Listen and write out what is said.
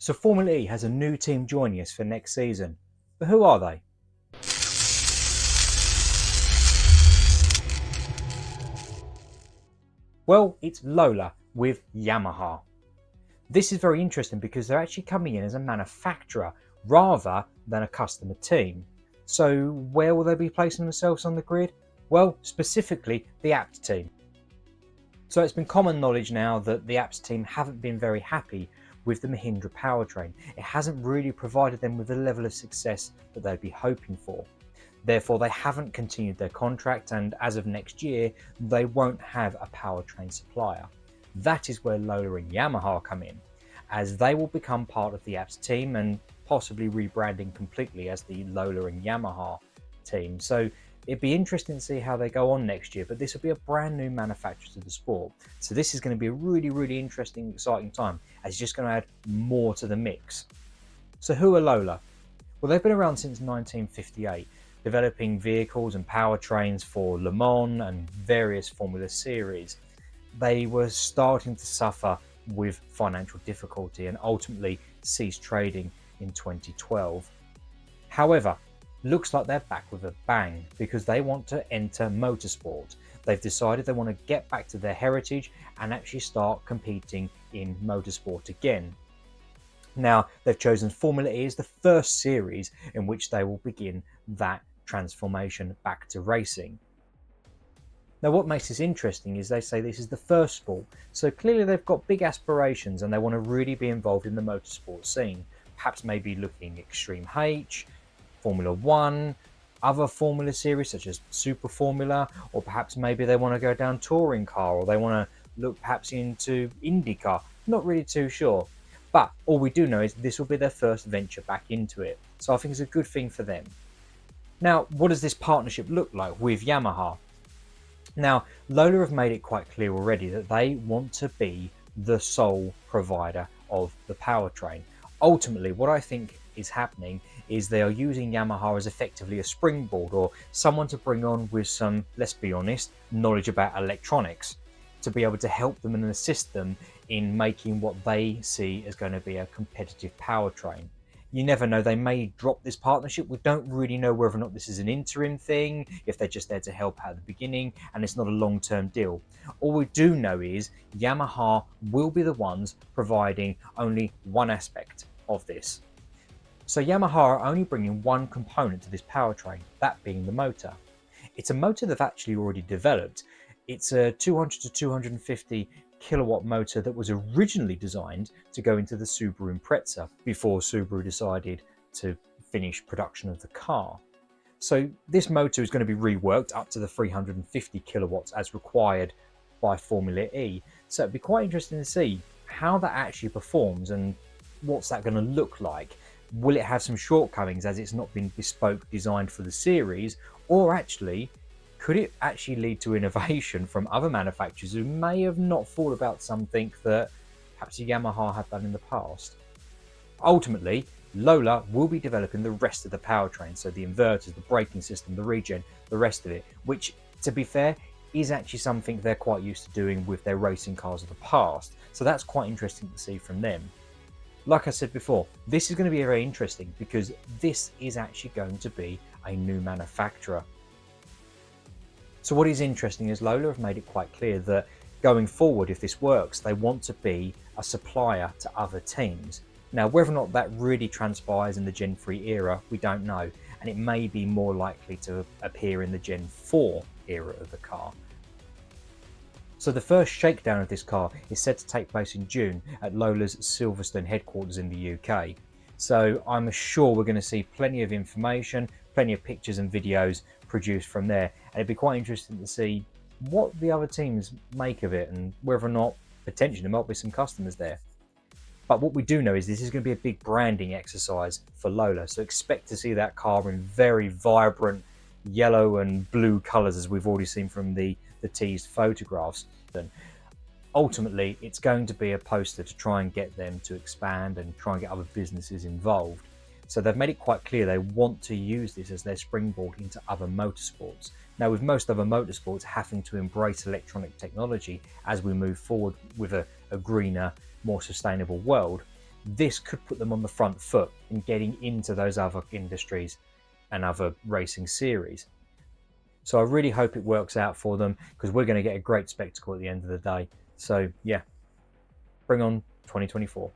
So Formula E has a new team joining us for next season. But who are they? Well, it's Lola with Yamaha. This is very interesting because they're actually coming in as a manufacturer rather than a customer team. So where will they be placing themselves on the grid? Well, specifically the APT team. So it's been common knowledge now that the APT team haven't been very happy with the Mahindra powertrain. It hasn't really provided them with the level of success that they'd be hoping for. Therefore, they haven't continued their contract, and as of next year, they won't have a powertrain supplier. That is where Lola and Yamaha come in, as they will become part of the APT team and possibly rebranding completely as the Lola and Yamaha team. So it'd be interesting to see how they go on next year, but this will be a brand new manufacturer to the sport. So this is going to be a really interesting, exciting time, as it's just going to add more to the mix. So who are Lola? Well, they've been around since 1958, developing vehicles and powertrains for Le Mans and various Formula series. They were starting to suffer with financial difficulty and ultimately ceased trading in 2012. However, looks like they're back with a bang because they want to enter motorsport. They've decided they want to get back to their heritage and actually start competing in motorsport again. Now, they've chosen Formula E as the first series in which they will begin that transformation back to racing. Now, what makes this interesting is they say this is the first sport, so clearly they've got big aspirations and they want to really be involved in the motorsport scene. Perhaps maybe looking Extreme H, Formula One, other Formula series such as Super Formula, or perhaps maybe they want to go down touring car, or they want to look perhaps into IndyCar. Not really too sure, but all we do know is this will be their first venture back into it, so I think it's a good thing for them. Now, what does this partnership look like with Yamaha? Now, Lola have made it quite clear already that they want to be the sole provider of the powertrain. Ultimately, what I think is happening is they are using Yamaha as effectively a springboard or someone to bring on with some, let's be honest, knowledge about electronics to be able to help them and assist them in making what they see as going to be a competitive powertrain. You never know, they may drop this partnership. We don't really know whether or not this is an interim thing, if they're just there to help out at the beginning and it's not a long-term deal. All we do know is Yamaha will be the ones providing only one aspect of this. So Yamaha are only bringing one component to this powertrain, that being the motor. It's a motor they've actually already developed. It's a 200 to 250 kilowatt motor that was originally designed to go into the Subaru Impreza before Subaru decided to finish production of the car. So this motor is going to be reworked up to the 350 kilowatts as required by Formula E. So it'd be quite interesting to see how that actually performs and what's that going to look like. Will it have some shortcomings as it's not been bespoke designed for the series, or actually could it actually lead to innovation from other manufacturers who may have not thought about something that perhaps Yamaha have done in the past? Ultimately, Lola will be developing the rest of the powertrain, so the inverters, the braking system, the regen, the rest of it, which, to be fair, is actually something they're quite used to doing with their racing cars of the past. So that's quite interesting to see from them. Like I said before, this is going to be very interesting because this is actually going to be a new manufacturer. So what is interesting is Lola have made it quite clear that going forward, if this works, they want to be a supplier to other teams. Now, whether or not that really transpires in the Gen 3 era, we don't know, and it may be more likely to appear in the Gen 4 era of the car. So the first shakedown of this car is set to take place in June at Lola's Silverstone headquarters in the UK. So I'm sure we're going to see plenty of information, plenty of pictures and videos produced from there, and it'd be quite interesting to see what the other teams make of it and whether or not potentially there might be some customers there. But what we do know is this is going to be a big branding exercise for Lola, so expect to see that car in very vibrant yellow and blue colours as we've already seen from the teased photographs. And ultimately it's going to be a poster to try and get them to expand and try and get other businesses involved. So they've made it quite clear they want to use this as their springboard into other motorsports. Now, with most other motorsports having to embrace electronic technology as we move forward with a greener, more sustainable world, this could put them on the front foot in getting into those other industries and other racing series. So I really hope it works out for them, because we're going to get a great spectacle at the end of the day. So yeah, bring on 2024.